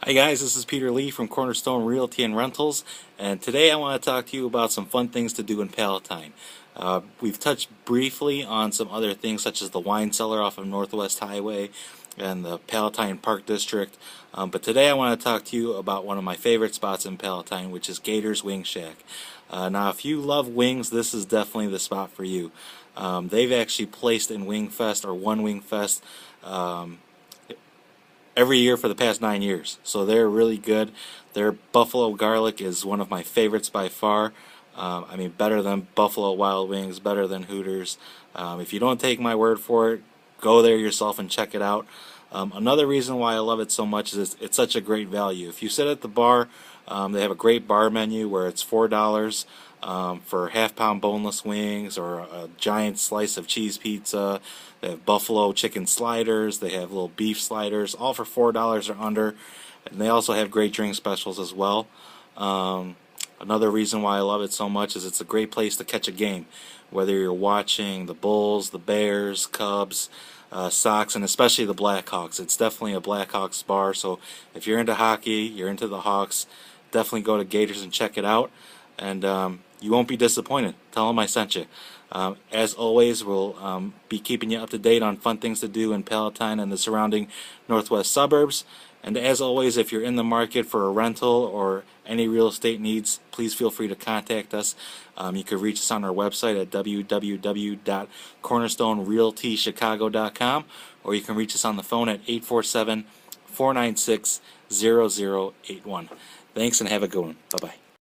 Hi guys, this is Peter Lee from Cornerstone Realty and Rentals, and today I want to talk to you about some fun things to do in Palatine. We've touched briefly on some other things such as the wine cellar off of Northwest Highway and the Palatine Park District, but today I want to talk to you about one of my favorite spots in Palatine, which is Gator's Wing Shack. Now, if you love wings, this is definitely the spot for you. They've actually placed in Wing Fest or won Wing Fest every year for the past 9 years. So they're really good. Their buffalo garlic is one of my favorites by far. I mean, better than Buffalo Wild Wings, better than Hooters. If you don't take my word for it, go there yourself and check it out. Another reason why I love it so much is it's such a great value. If you sit at the bar, they have a great bar menu where it's $4 for half-pound boneless wings or a giant slice of cheese pizza. They have buffalo chicken sliders. They have little beef sliders, all for $4 or under. And they also have great drink specials as well. Another reason why I love it so much is it's a great place to catch a game, whether you're watching the Bulls, the Bears, Cubs, Sox, and especially the Blackhawks. It's definitely a Blackhawks bar, so if you're into hockey, you're into the Hawks, definitely go to Gators and check it out, and you won't be disappointed. Tell them I sent you. As always, we'll be keeping you up to date on fun things to do in Palatine and the surrounding northwest suburbs. And as always, if you're in the market for a rental or any real estate needs, please feel free to contact us. You can reach us on our website at www.cornerstonerealtychicago.com, or you can reach us on the phone at 847-496-0081. Thanks and have a good one. Bye-bye.